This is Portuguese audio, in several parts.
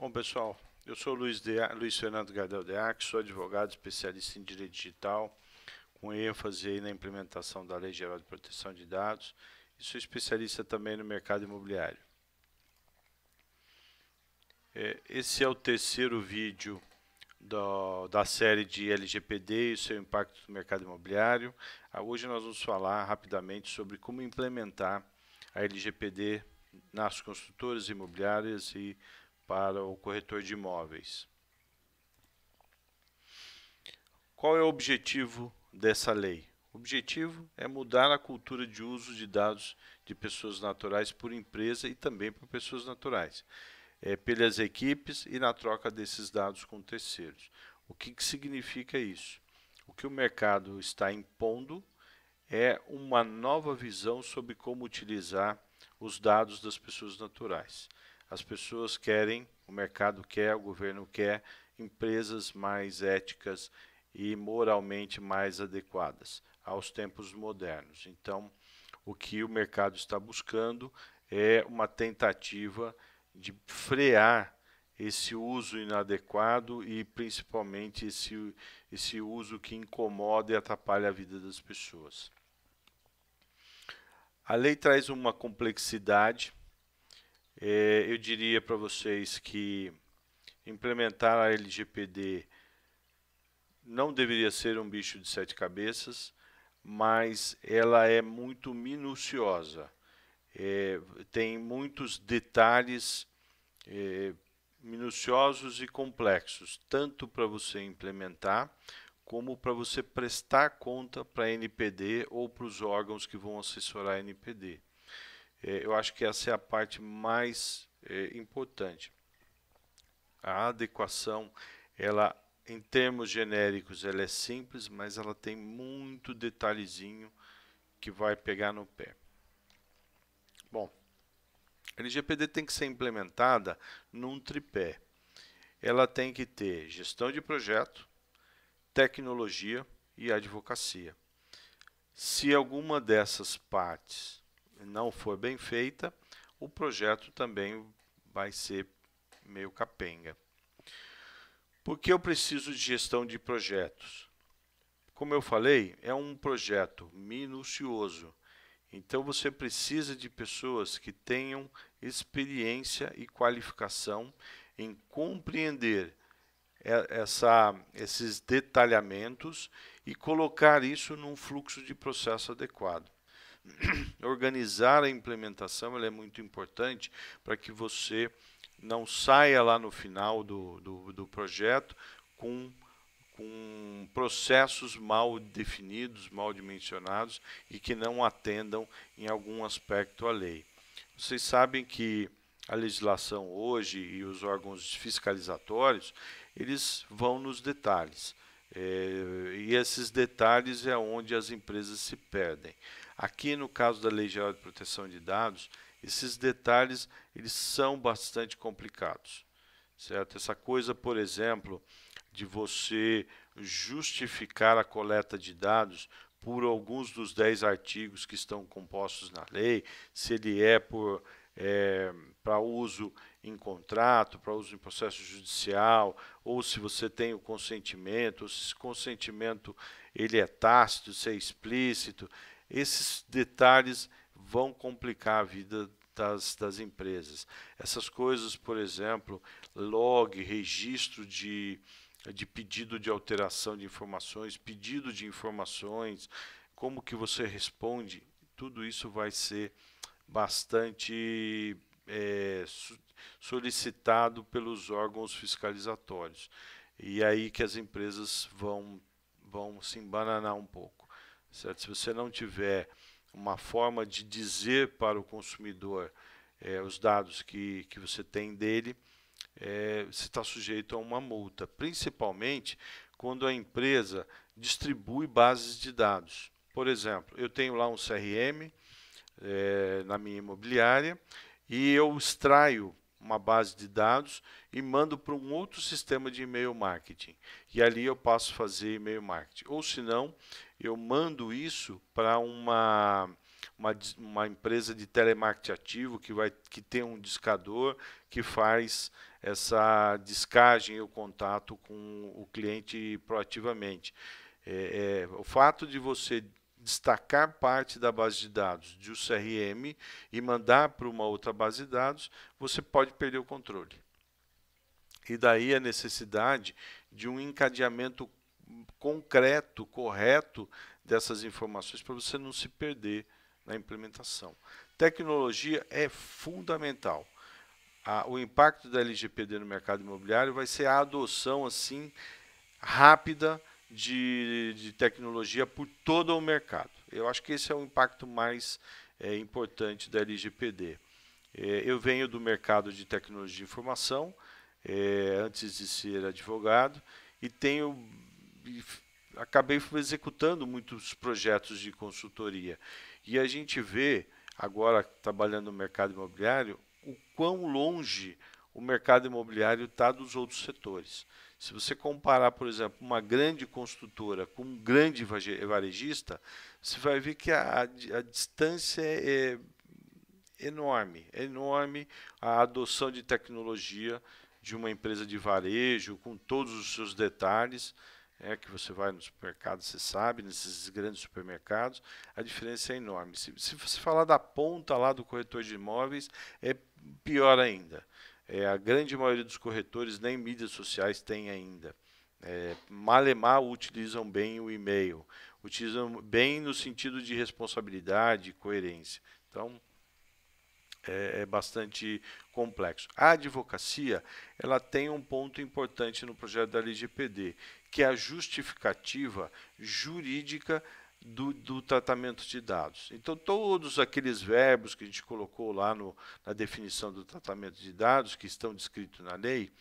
Bom, pessoal, eu sou Luiz Fernando Gardel Deac, sou advogado especialista em direito digital, com ênfase aí na implementação da Lei Geral de Proteção de Dados e sou especialista também no mercado imobiliário. Esse é o terceiro vídeo da série de LGPD e seu impacto no mercado imobiliário. Hoje nós vamos falar rapidamente sobre como implementar a LGPD nas construtoras imobiliárias e para o corretor de imóveis. Qual é o objetivo dessa lei? O objetivo é mudar a cultura de uso de dados de pessoas naturais por empresa e também por pessoas naturais, pelas equipes e na troca desses dados com terceiros. O que significa isso? O que o mercado está impondo é uma nova visão sobre como utilizar os dados das pessoas naturais. As pessoas querem, o mercado quer, o governo quer empresas mais éticas e moralmente mais adequadas aos tempos modernos. Então, o que o mercado está buscando é uma tentativa de frear esse uso inadequado e principalmente esse uso que incomoda e atrapalha a vida das pessoas. A lei traz uma complexidade. Eu diria para vocês que implementar a LGPD não deveria ser um bicho de sete cabeças, mas ela é muito minuciosa. Tem muitos detalhes minuciosos e complexos, tanto para você implementar, como para você prestar conta para a NPD ou para os órgãos que vão assessorar a NPD. Eu acho que essa é a parte mais importante. A adequação, ela, em termos genéricos, ela é simples, mas ela tem muito detalhezinho que vai pegar no pé. Bom, a LGPD tem que ser implementada num tripé. Ela tem que ter gestão de projeto, tecnologia e advocacia. Se alguma dessas partes não for bem feita, o projeto também vai ser meio capenga. Por que eu preciso de gestão de projetos? Como eu falei, é um projeto minucioso. Então você precisa de pessoas que tenham experiência e qualificação em compreender esses detalhamentos e colocar isso num fluxo de processo adequado. Organizar a implementação ela é muito importante para que você não saia lá no final do projeto com processos mal definidos, mal dimensionados e que não atendam em algum aspecto à lei. Vocês sabem que a legislação hoje e os órgãos fiscalizatórios, eles vão nos detalhes. E esses detalhes é onde as empresas se perdem. Aqui no caso da Lei Geral de Proteção de Dados, esses detalhes eles são bastante complicados, certo? Essa coisa, por exemplo, de você justificar a coleta de dados por alguns dos 10 artigos que estão compostos na lei, se ele é para uso em contrato, para uso em processo judicial, ou se você tem o consentimento, ou se esse consentimento ele é tácito, se é explícito. Esses detalhes vão complicar a vida das empresas. Essas coisas, por exemplo, log, registro de pedido de alteração de informações, pedido de informações, como que você responde, tudo isso vai ser bastante solicitado pelos órgãos fiscalizatórios. E aí que as empresas vão se embananar um pouco, certo? Se você não tiver uma forma de dizer para o consumidor os dados que você tem dele, você está sujeito a uma multa, principalmente quando a empresa distribui bases de dados. Por exemplo, eu tenho lá um CRM na minha imobiliária e eu extraio uma base de dados e mando para um outro sistema de e-mail marketing. E ali eu passo a fazer e-mail marketing. Ou se não, eu mando isso para uma empresa de telemarketing ativo que tem um discador que faz essa descagem e o contato com o cliente proativamente. O fato de você destacar parte da base de dados de um CRM e mandar para uma outra base de dados, você pode perder o controle. E daí a necessidade de um encadeamento concreto, correto dessas informações para você não se perder na implementação. Tecnologia é fundamental. O impacto da LGPD no mercado imobiliário vai ser a adoção assim rápida de tecnologia por todo o mercado. Eu acho que esse é o impacto mais importante da LGPD. Eu venho do mercado de tecnologia de informação, antes de ser advogado, e acabei executando muitos projetos de consultoria. E a gente vê, agora trabalhando no mercado imobiliário, o quão longe o mercado imobiliário está dos outros setores. Se você comparar, por exemplo, uma grande construtora com um grande varejista, você vai ver que a distância é enorme, enorme a adoção de tecnologia de uma empresa de varejo, com todos os seus detalhes, que você vai no supermercado, você sabe, nesses grandes supermercados, a diferença é enorme. Se você falar da ponta lá do corretor de imóveis, é pior ainda. A grande maioria dos corretores nem mídias sociais tem ainda. Malemar utilizam bem o e-mail, utilizam bem no sentido de responsabilidade e coerência. Então, é bastante complexo. A advocacia, ela tem um ponto importante no projeto da LGPD, que é a justificativa jurídica do tratamento de dados. Então, todos aqueles verbos que a gente colocou lá na definição do tratamento de dados, que estão descritos na lei,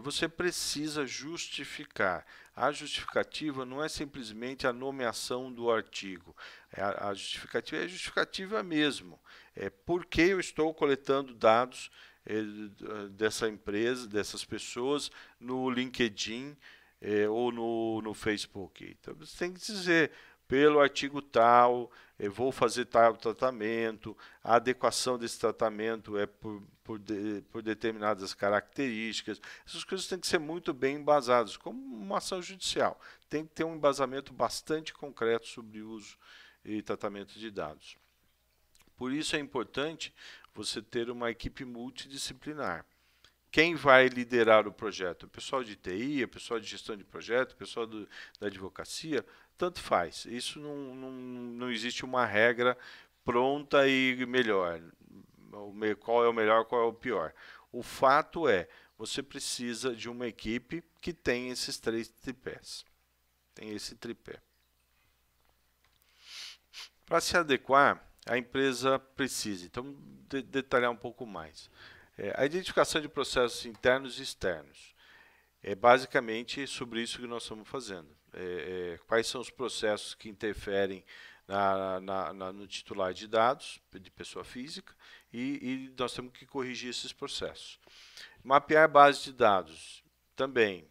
você precisa justificar. A justificativa não é simplesmente a nomeação do artigo. A justificativa é a justificativa mesmo. Por que eu estou coletando dados dessa empresa, dessas pessoas, no LinkedIn ou no Facebook. Então, você tem que dizer, pelo artigo tal, vou fazer tal tratamento, a adequação desse tratamento é por determinadas características. Essas coisas têm que ser muito bem embasadas, como uma ação judicial. Tem que ter um embasamento bastante concreto sobre o uso e tratamento de dados. Por isso é importante você ter uma equipe multidisciplinar. Quem vai liderar o projeto? O pessoal de TI, o pessoal de gestão de projeto, o pessoal da advocacia? Tanto faz. Isso não existe uma regra pronta e melhor. Qual é o melhor, qual é o pior. O fato é, você precisa de uma equipe que tem esses 3 tripés. Tem esse tripé. Para se adequar, a empresa precisa. Então, detalhar um pouco mais. A identificação de processos internos e externos. É basicamente sobre isso que nós estamos fazendo. Quais são os processos que interferem no titular de dados, de pessoa física, e nós temos que corrigir esses processos. Mapear base de dados. Também,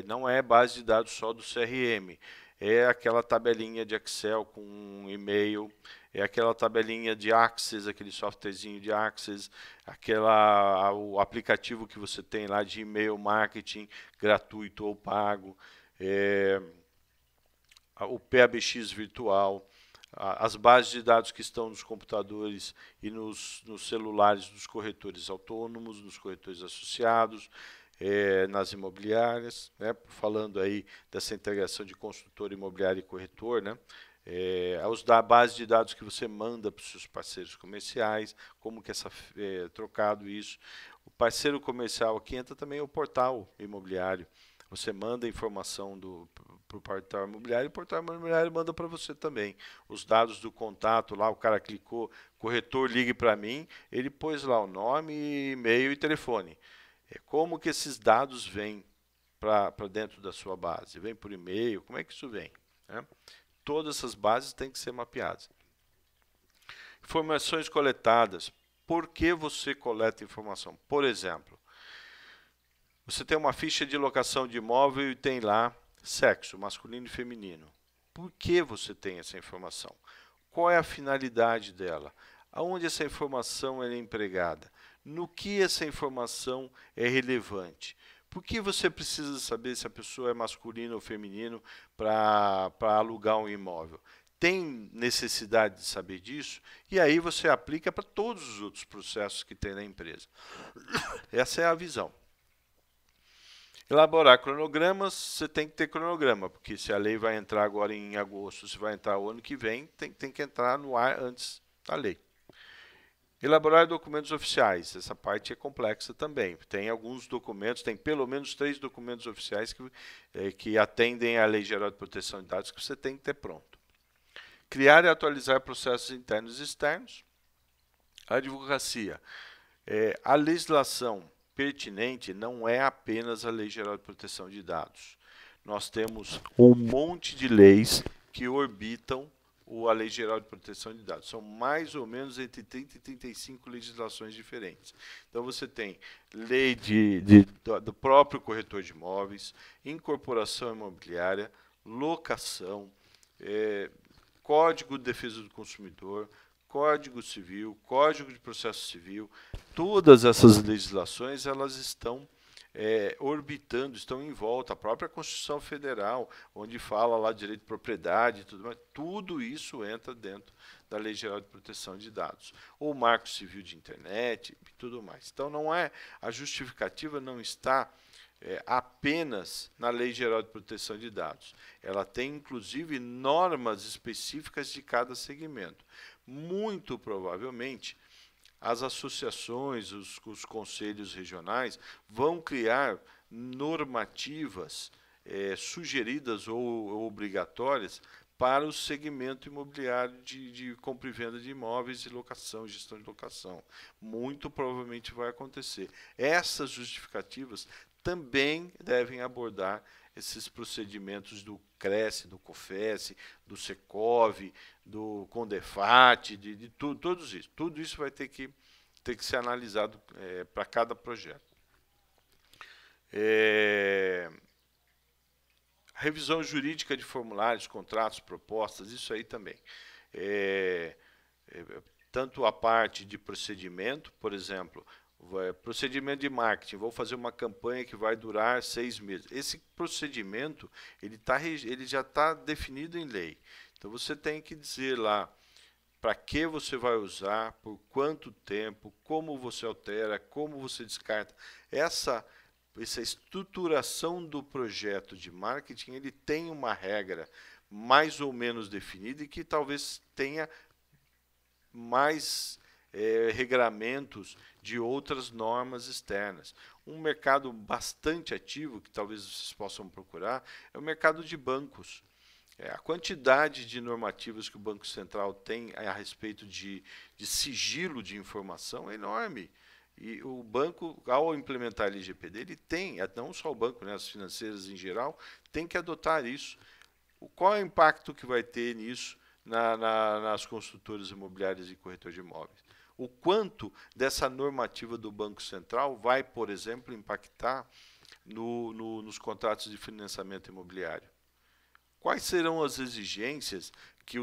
não é base de dados só do CRM, é aquela tabelinha de Excel com um e-mail, é aquela tabelinha de Access, aquele softwarezinho de Access, o aplicativo que você tem lá de e-mail marketing, gratuito ou pago, o PABX virtual, as bases de dados que estão nos computadores e nos celulares dos corretores autônomos, dos corretores associados, nas imobiliárias, né? Falando aí dessa integração de construtor imobiliário e corretor, né? A base de dados que você manda para os seus parceiros comerciais, como que é trocado isso. O parceiro comercial aqui entra também o portal imobiliário. Você manda a informação para o portal imobiliário, e o portal imobiliário manda para você também. Os dados do contato, lá o cara clicou, corretor ligue para mim, ele pôs lá o nome, e-mail e telefone. Como que esses dados vêm para dentro da sua base? Vem por e-mail? Como é que isso vem? Todas essas bases têm que ser mapeadas. Informações coletadas. Por que você coleta informação? Por exemplo, você tem uma ficha de locação de imóvel e tem lá sexo, masculino e feminino. Por que você tem essa informação? Qual é a finalidade dela? Aonde essa informação é empregada? no que essa informação é relevante. Por que você precisa saber se a pessoa é masculino ou feminino para alugar um imóvel? Tem necessidade de saber disso? E aí você aplica para todos os outros processos que tem na empresa. Essa é a visão. Elaborar cronogramas, você tem que ter cronograma, porque se a lei vai entrar agora em agosto, se vai entrar o ano que vem, tem que entrar no ar antes da lei. Elaborar documentos oficiais, essa parte é complexa também. Tem alguns documentos, tem pelo menos 3 documentos oficiais que atendem à Lei Geral de Proteção de Dados que você tem que ter pronto. Criar e atualizar processos internos e externos. Advocacia. A legislação pertinente não é apenas a Lei Geral de Proteção de Dados. Nós temos um monte de leis que orbitam a Lei Geral de Proteção de Dados. São mais ou menos entre 30 e 35 legislações diferentes. Então, você tem lei do próprio corretor de imóveis, incorporação imobiliária, locação, Código de Defesa do Consumidor, Código Civil, Código de Processo Civil. Todas essas legislações elas estão orbitando, estão em volta. A própria Constituição Federal, onde fala lá direito de propriedade e tudo mais, tudo isso entra dentro da Lei Geral de Proteção de Dados. O Marco Civil de Internet e tudo mais. Então, a justificativa não está apenas na Lei Geral de Proteção de Dados. Ela tem, inclusive, normas específicas de cada segmento. Muito provavelmente, as associações, os conselhos regionais vão criar normativas sugeridas ou obrigatórias para o segmento imobiliário de compra e venda de imóveis e locação, gestão de locação. Muito provavelmente vai acontecer. Essas justificativas também devem abordar esses procedimentos do CRES, do COFES, do SECOV, do CONDEFAT, de todos isso. Tudo isso vai ter que ser analisado para cada projeto. Revisão jurídica de formulários, contratos, propostas, isso aí também. Tanto a parte de procedimento, por exemplo, procedimento de marketing, vou fazer uma campanha que vai durar 6 meses. Esse procedimento ele já está definido em lei. Então, você tem que dizer lá para que você vai usar, por quanto tempo, como você altera, como você descarta. Essa estruturação do projeto de marketing, ele tem uma regra mais ou menos definida e que talvez tenha mais regramentos de outras normas externas. Um mercado bastante ativo, que talvez vocês possam procurar, é o mercado de bancos. A quantidade de normativas que o Banco Central tem a respeito de sigilo de informação é enorme. E o banco, ao implementar a LGPD, ele tem, não só o banco, né, as financeiras em geral, tem que adotar isso. Qual é o impacto que vai ter nisso nas construtoras imobiliárias e corretor de imóveis? O quanto dessa normativa do Banco Central vai, por exemplo, impactar nos contratos de financiamento imobiliário? Quais serão as exigências que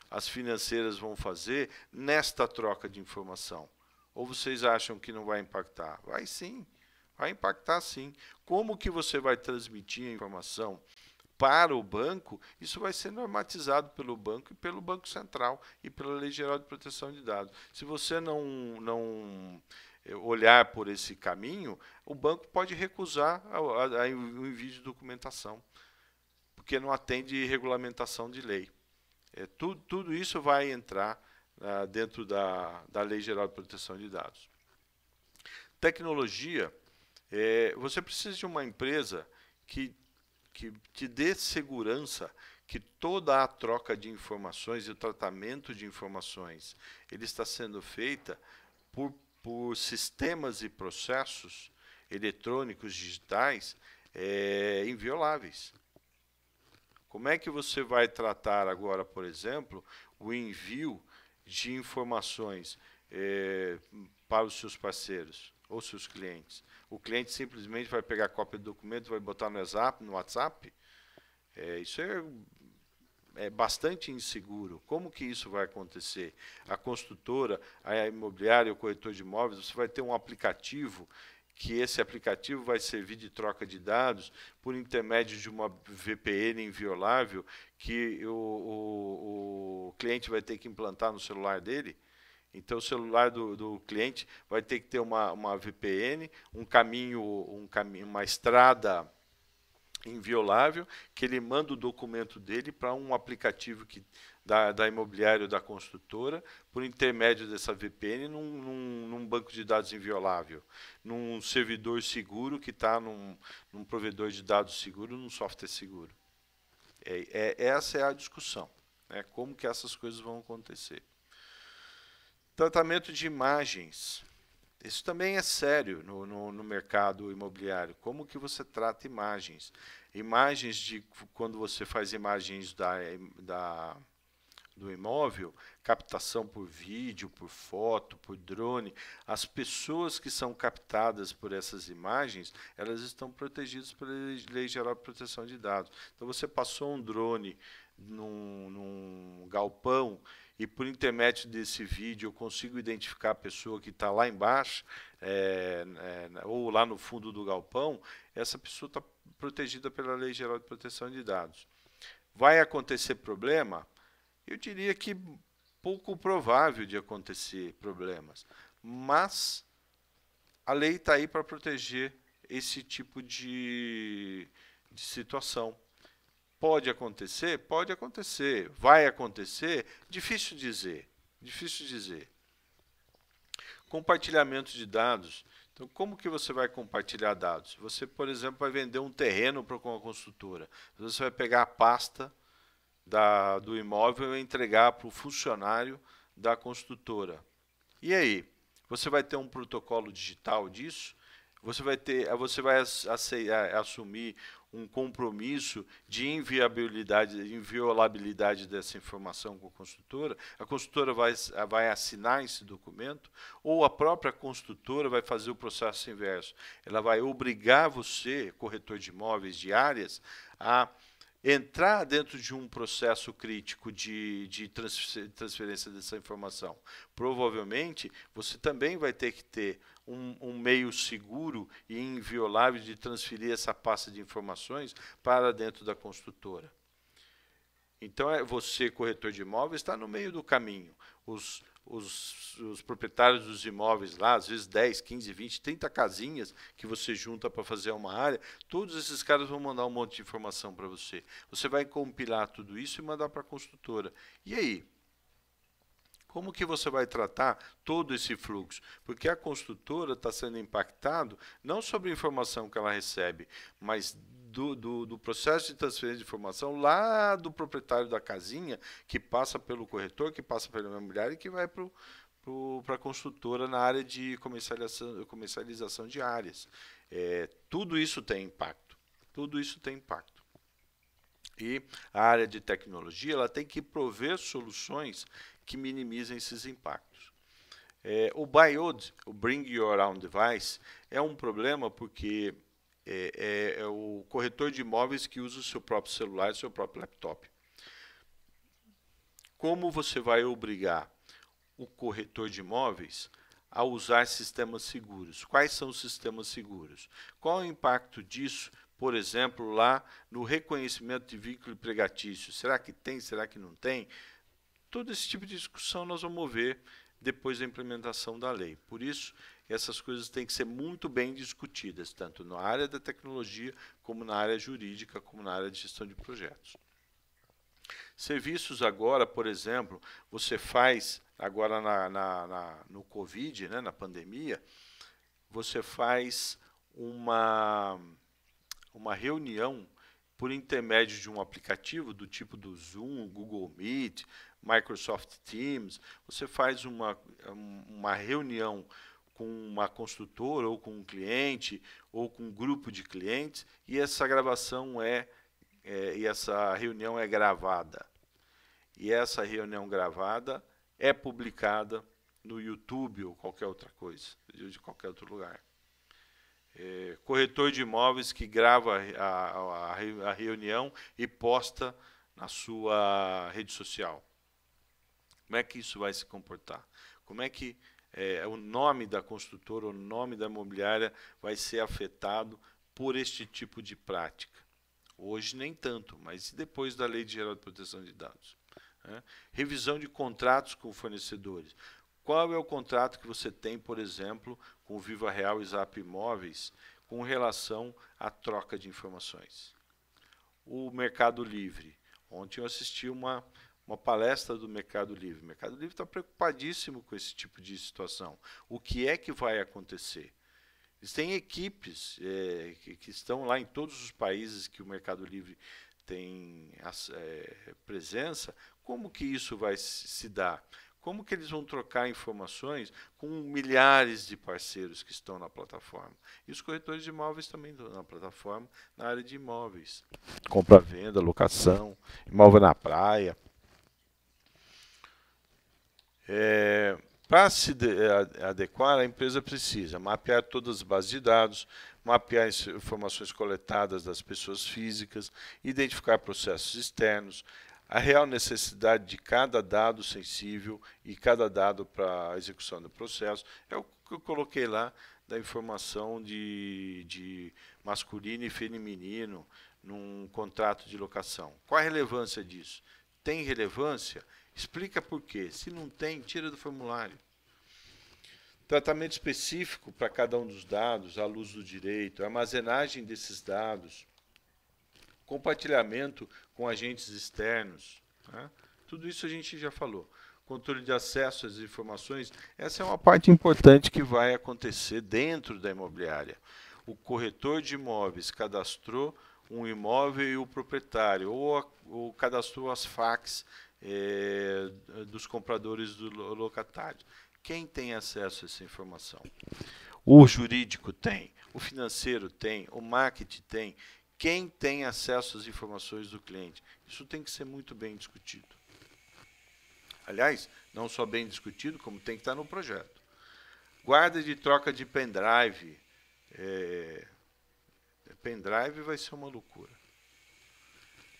as financeiras vão fazer nesta troca de informação? Ou vocês acham que não vai impactar? Vai sim, vai impactar sim. Como que você vai transmitir a informação para o banco? Isso vai ser normatizado pelo banco e pelo Banco Central e pela Lei Geral de Proteção de Dados. Se você não olhar por esse caminho, o banco pode recusar o envio de documentação, porque não atende regulamentação de lei. Tudo isso vai entrar dentro da Lei Geral de Proteção de Dados. Tecnologia, você precisa de uma empresa que te dê segurança que toda a troca de informações e o tratamento de informações ele está sendo feita por sistemas e processos eletrônicos digitais invioláveis. Como é que você vai tratar agora, por exemplo, o envio de informações para os seus parceiros ou seus clientes? O cliente simplesmente vai pegar a cópia do documento e vai botar no WhatsApp? Isso bastante inseguro. Como que isso vai acontecer? A construtora, a imobiliária, o corretor de imóveis, você vai ter um aplicativo, que esse aplicativo vai servir de troca de dados por intermédio de uma VPN inviolável que o cliente vai ter que implantar no celular dele. Então, o celular do cliente vai ter que ter uma VPN, uma estrada inviolável, que ele manda o documento dele para um aplicativo da imobiliária ou da construtora, por intermédio dessa VPN, num banco de dados inviolável, num servidor seguro que está num provedor de dados seguro, num software seguro. Essa é a discussão, né? Como que essas coisas vão acontecer. Tratamento de imagens. Isso também é sério no mercado imobiliário. Como que você trata imagens? Imagens de quando você faz imagens do imóvel, captação por vídeo, por foto, por drone. As pessoas que são captadas por essas imagens, elas estão protegidas pela Lei Geral de Proteção de Dados. Então, você passou um drone num galpão e, por intermédio desse vídeo, eu consigo identificar a pessoa que está lá embaixo, ou lá no fundo do galpão, essa pessoa está protegida pela Lei Geral de Proteção de Dados. Vai acontecer problema? Eu diria que pouco provável de acontecer problemas, mas a lei está aí para proteger esse tipo de situação. Pode acontecer? Pode acontecer. Vai acontecer? Difícil dizer. Difícil dizer. Compartilhamento de dados. Então, como que você vai compartilhar dados? Você, por exemplo, vai vender um terreno para uma construtora. Você vai pegar a pasta do imóvel e entregar para o funcionário da construtora. E aí? Você vai ter um protocolo digital disso? Você vai assumir um compromisso de inviolabilidade dessa informação com a construtora vai assinar esse documento, ou a própria construtora vai fazer o processo inverso. Ela vai obrigar você, corretor de imóveis de áreas, a entrar dentro de um processo crítico de transferência dessa informação. Provavelmente, você também vai ter que ter um meio seguro e inviolável de transferir essa pasta de informações para dentro da construtora. Então, você, corretor de imóveis, está no meio do caminho. Os proprietários dos imóveis lá, às vezes 10, 15, 20, 30 casinhas que você junta para fazer uma área, todos esses caras vão mandar um monte de informação para você. Você vai compilar tudo isso e mandar para a construtora. E aí? Como que você vai tratar todo esse fluxo? Porque a construtora está sendo impactada não sobre a informação que ela recebe, mas do processo de transferência de informação lá do proprietário da casinha, que passa pelo corretor, que passa pela imobiliária e que vai para a construtora na área de comercialização de áreas. Tudo isso tem impacto. Tudo isso tem impacto. E a área de tecnologia ela tem que prover soluções que minimizem esses impactos. O BYOD, o Bring Your Own Device, é um problema porque é o corretor de imóveis que usa o seu próprio celular e o seu próprio laptop. Como você vai obrigar o corretor de imóveis a usar sistemas seguros? Quais são os sistemas seguros? Qual é o impacto disso, por exemplo, lá no reconhecimento de vínculo empregatício? Será que tem? Será que não tem? Todo esse tipo de discussão nós vamos ver depois da implementação da lei. Por isso, essas coisas têm que ser muito bem discutidas, tanto na área da tecnologia, como na área jurídica, como na área de gestão de projetos. Serviços agora, por exemplo, você faz, agora no Covid, né, na pandemia, você faz uma reunião por intermédio de um aplicativo do tipo do Zoom, Google Meet, Microsoft Teams. Você faz uma reunião com uma construtora, ou com um cliente, ou com um grupo de clientes, e essa gravação e essa reunião é gravada. E essa reunião gravada é publicada no YouTube ou qualquer outra coisa, de qualquer outro lugar. Corretor de imóveis que grava a reunião e posta na sua rede social? Como é que isso vai se comportar? Como é que o nome da construtora, o nome da imobiliária vai ser afetado por este tipo de prática? Hoje nem tanto, mas e depois da Lei Geral de Proteção de Dados? Revisão de contratos com fornecedores. Qual é o contrato que você tem, por exemplo, com o Viva Real e Zap Imóveis com relação à troca de informações? O Mercado Livre. Ontem eu assisti uma palestra do Mercado Livre. O Mercado Livre está preocupadíssimo com esse tipo de situação. O que é que vai acontecer? Eles têm equipes que estão lá em todos os países que o Mercado Livre tem presença. Como que isso vai se dar? Como que eles vão trocar informações com milhares de parceiros que estão na plataforma? E os corretores de imóveis também estão na plataforma, na área de imóveis. Compra, venda, locação, imóvel na praia. Para se adequar, a empresa precisa mapear todas as bases de dados, mapear as informações coletadas das pessoas físicas, identificar processos externos, a real necessidade de cada dado sensível e cada dado para a execução do processo. É o que eu coloquei lá da informação de masculino e feminino num contrato de locação. Qual a relevância disso? Tem relevância? Explica por quê. Se não tem, tira do formulário. Tratamento específico para cada um dos dados, à luz do direito, armazenagem desses dados, compartilhamento com agentes externos. Tudo isso a gente já falou. Controle de acesso às informações, essa é uma parte importante que vai acontecer dentro da imobiliária. O corretor de imóveis cadastrou um imóvel e o proprietário, ou cadastrou as FAQs dos compradores do locatário. Quem tem acesso a essa informação? O jurídico tem, o financeiro tem, o marketing tem. Quem tem acesso às informações do cliente? Isso tem que ser muito bem discutido. Aliás, não só bem discutido, como tem que estar no projeto. Guarda de troca de pendrive. Pendrive vai ser uma loucura.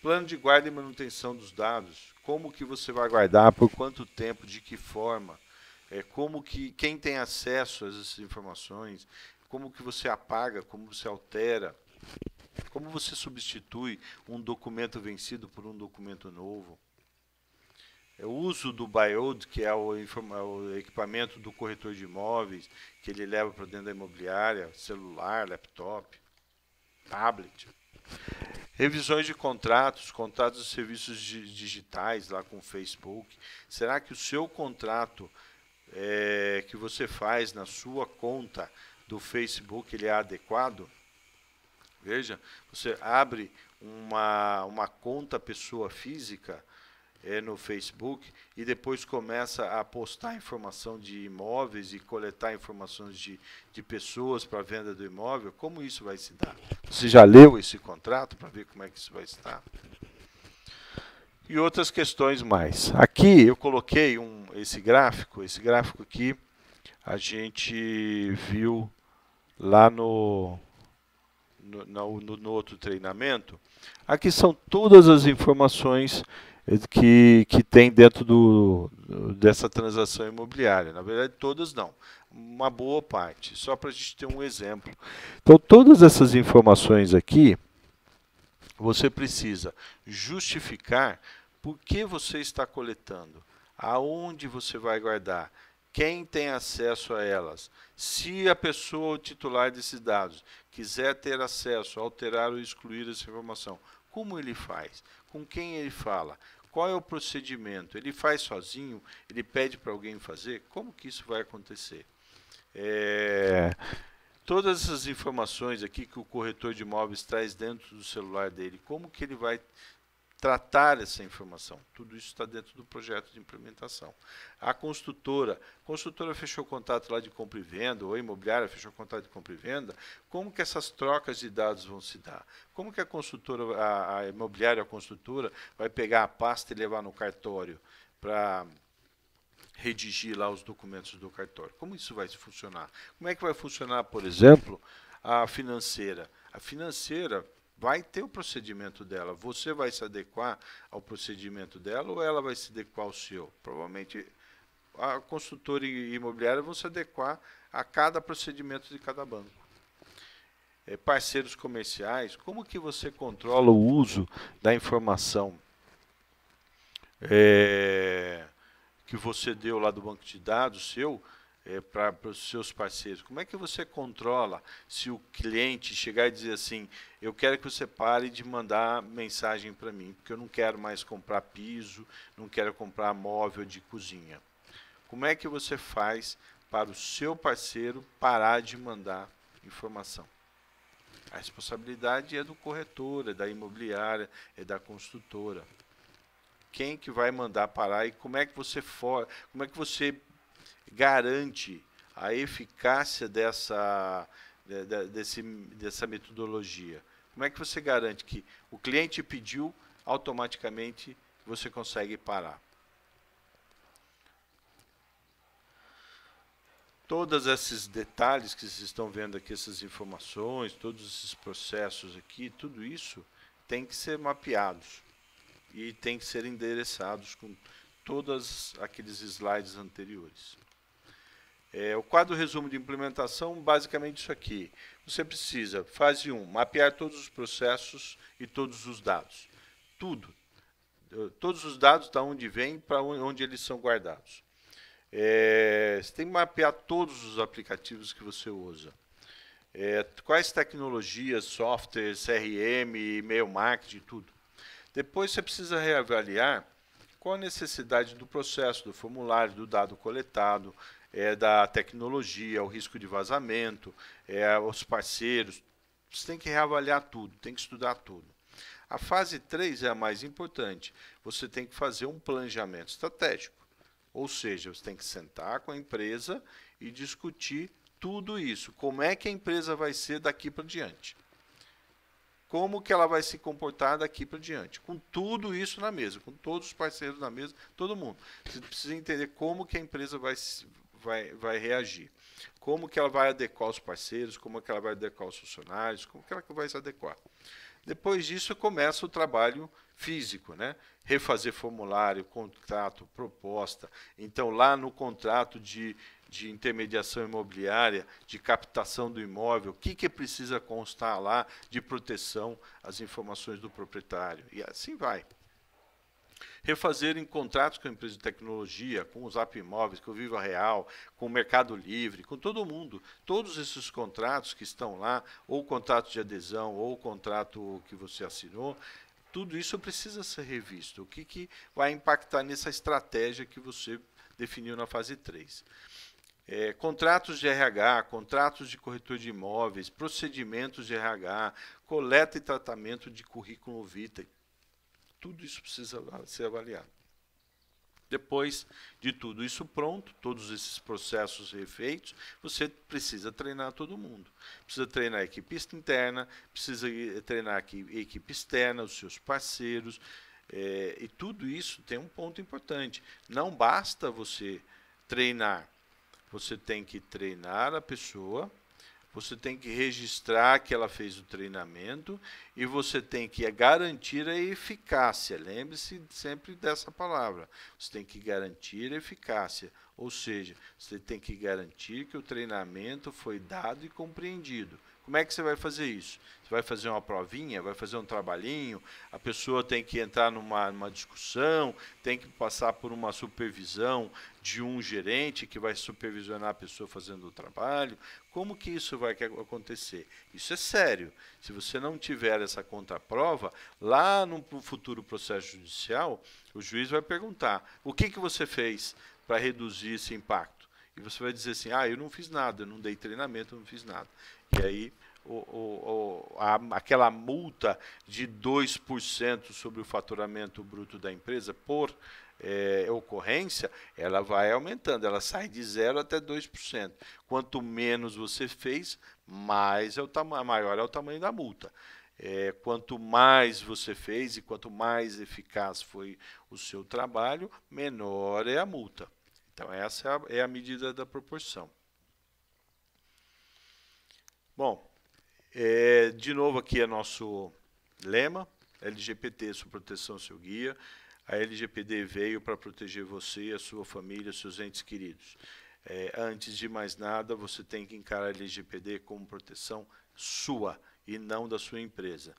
Plano de guarda e manutenção dos dados. Como que você vai guardar, por quanto tempo, de que forma? Quem tem acesso a essas informações, como que você apaga, como você altera, como você substitui um documento vencido por um documento novo. O uso do BIOD, que é o equipamento do corretor de imóveis, que ele leva para dentro da imobiliária, celular, laptop, tablet. Revisões de contratos de serviços digitais lá com o Facebook. Será que o seu contrato que você faz na sua conta do Facebook ele é adequado? Veja, você abre uma conta pessoa física no Facebook e depois começa a postar informação de imóveis e coletar informações de pessoas para venda do imóvel. Como isso vai se dar? Você já leu esse contrato para ver como é que isso vai estar? E outras questões mais. Aqui eu coloquei esse gráfico aqui a gente viu lá no outro treinamento. Aqui são todas as informações que tem dentro dessa transação imobiliária. Na verdade, todas não. Uma boa parte, só para a gente ter um exemplo. Então, todas essas informações aqui, você precisa justificar por que você está coletando, aonde você vai guardar, quem tem acesso a elas. Se a pessoa, o titular desses dados, quiser ter acesso, alterar ou excluir essa informação, como ele faz? Com quem ele fala? Qual é o procedimento? Ele faz sozinho? Ele pede para alguém fazer? Como que isso vai acontecer? Todas essas informações aqui que o corretor de imóveis traz dentro do celular dele, como que ele vai tratar essa informação? Tudo isso está dentro do projeto de implementação. A construtora fechou contrato lá de compra e venda, ou a imobiliária fechou contrato de compra e venda, como que essas trocas de dados vão se dar? Como que a imobiliária, a construtora, vai pegar a pasta e levar no cartório para redigir lá os documentos do cartório? Como isso vai funcionar? Como é que vai funcionar, por exemplo, a financeira? A financeira, vai ter o procedimento dela. Você vai se adequar ao procedimento dela ou ela vai se adequar ao seu? Provavelmente a consultora imobiliária vai se adequar a cada procedimento de cada banco. Parceiros comerciais, como que você controla o uso da informação que você deu lá do banco de dados seu para os seus parceiros? Como é que você controla se o cliente chegar e dizer assim, eu quero que você pare de mandar mensagem para mim, porque eu não quero mais comprar piso, não quero comprar móvel de cozinha. Como é que você faz para o seu parceiro parar de mandar informação? A responsabilidade é do corretor, é da imobiliária, é da construtora. Quem que vai mandar parar e como é que você garante a eficácia dessa metodologia? Como é que você garante que o cliente pediu, automaticamente você consegue parar? Todos esses detalhes que vocês estão vendo aqui, essas informações, todos esses processos aqui, tudo isso tem que ser mapeados e tem que ser endereçados com todos aqueles slides anteriores. O quadro resumo de implementação, basicamente isso aqui. Você precisa, fase 1, mapear todos os processos e todos os dados. Tudo. Todos os dados, de onde vêm para onde eles são guardados. Você tem que mapear todos os aplicativos que você usa. Quais tecnologias, software, CRM, e-mail marketing, tudo. Depois você precisa reavaliar qual a necessidade do processo, do formulário, do dado coletado, da tecnologia, o risco de vazamento, os parceiros. Você tem que reavaliar tudo, tem que estudar tudo. A fase 3 é a mais importante. Você tem que fazer um planejamento estratégico. Ou seja, você tem que sentar com a empresa e discutir tudo isso. Como é que a empresa vai ser daqui para diante? Como que ela vai se comportar daqui para diante? Com tudo isso na mesa, com todos os parceiros na mesa, todo mundo. Você precisa entender como que a empresa vai reagir. Como que ela vai adequar os parceiros, como que ela vai adequar os funcionários, como que ela vai se adequar. Depois disso começa o trabalho físico, né? Refazer formulário, contrato, proposta. Então, lá no contrato de intermediação imobiliária, de captação do imóvel, o que precisa constar lá de proteção às informações do proprietário. E assim vai. Refazer em contratos com a empresa de tecnologia, com o Zap Imóveis, com o Viva Real, com o Mercado Livre, com todo mundo. Todos esses contratos que estão lá, ou o contrato de adesão, ou o contrato que você assinou, tudo isso precisa ser revisto. O que vai impactar nessa estratégia que você definiu na fase 3? Contratos de RH, contratos de corretor de imóveis, procedimentos de RH, coleta e tratamento de currículo vitae. Tudo isso precisa ser avaliado. Depois de tudo isso pronto, todos esses processos refeitos, você precisa treinar todo mundo. Precisa treinar a equipe interna, precisa treinar a equipe externa, os seus parceiros, e tudo isso tem um ponto importante. Não basta você treinar, você tem que treinar a pessoa, você tem que registrar que ela fez o treinamento e você tem que garantir a eficácia. Lembre-se sempre dessa palavra. Você tem que garantir a eficácia, ou seja, você tem que garantir que o treinamento foi dado e compreendido. Como é que você vai fazer isso? Você vai fazer uma provinha, vai fazer um trabalhinho, a pessoa tem que entrar numa discussão, tem que passar por uma supervisão de um gerente que vai supervisionar a pessoa fazendo o trabalho. Como que isso vai acontecer? Isso é sério. Se você não tiver essa contraprova, lá no futuro processo judicial, o juiz vai perguntar, o que você fez para reduzir esse impacto? E você vai dizer assim, eu não fiz nada, eu não dei treinamento, eu não fiz nada. E aí, aquela multa de 2% sobre o faturamento bruto da empresa por ocorrência, ela vai aumentando, ela sai de 0 até 2%. Quanto menos você fez, maior é o tamanho da multa. Quanto mais você fez e quanto mais eficaz foi o seu trabalho, menor é a multa. Então, essa é a medida da proporção. Bom, de novo aqui é nosso Lema, LGPD, sua proteção, seu guia. A LGPD veio para proteger você, a sua família, seus entes queridos. Antes de mais nada, você tem que encarar a LGPD como proteção sua e não da sua empresa.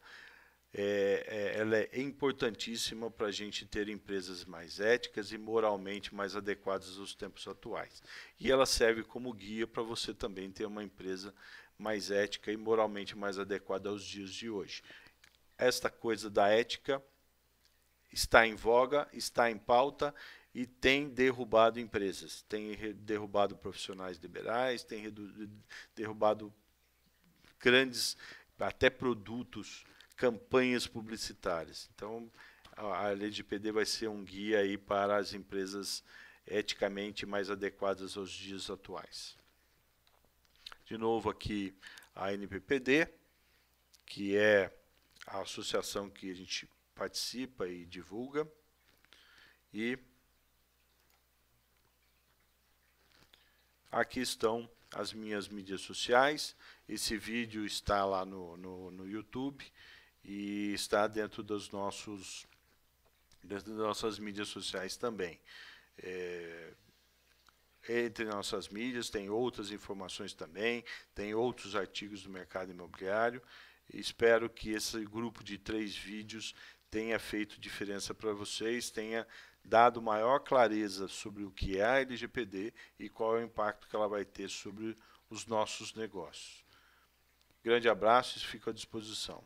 Ela é importantíssima para a gente ter empresas mais éticas e moralmente mais adequadas aos tempos atuais. E ela serve como guia para você também ter uma empresa mais ética e moralmente mais adequada aos dias de hoje. Esta coisa da ética está em voga, está em pauta e tem derrubado empresas, tem derrubado profissionais liberais, tem derrubado grandes, até produtos, campanhas publicitárias. Então, a LGPD vai ser um guia aí para as empresas eticamente mais adequadas aos dias atuais. De novo aqui a NPPD, que é a associação que a gente participa e divulga. E aqui estão as minhas mídias sociais. Esse vídeo está lá no YouTube e está dentro das nossas mídias sociais também. Entre nossas mídias tem outras informações também, tem outros artigos do mercado imobiliário. Espero que esse grupo de 3 vídeos tenha feito diferença para vocês, tenha dado maior clareza sobre o que é a LGPD e qual é o impacto que ela vai ter sobre os nossos negócios. Grande abraço e fico à disposição.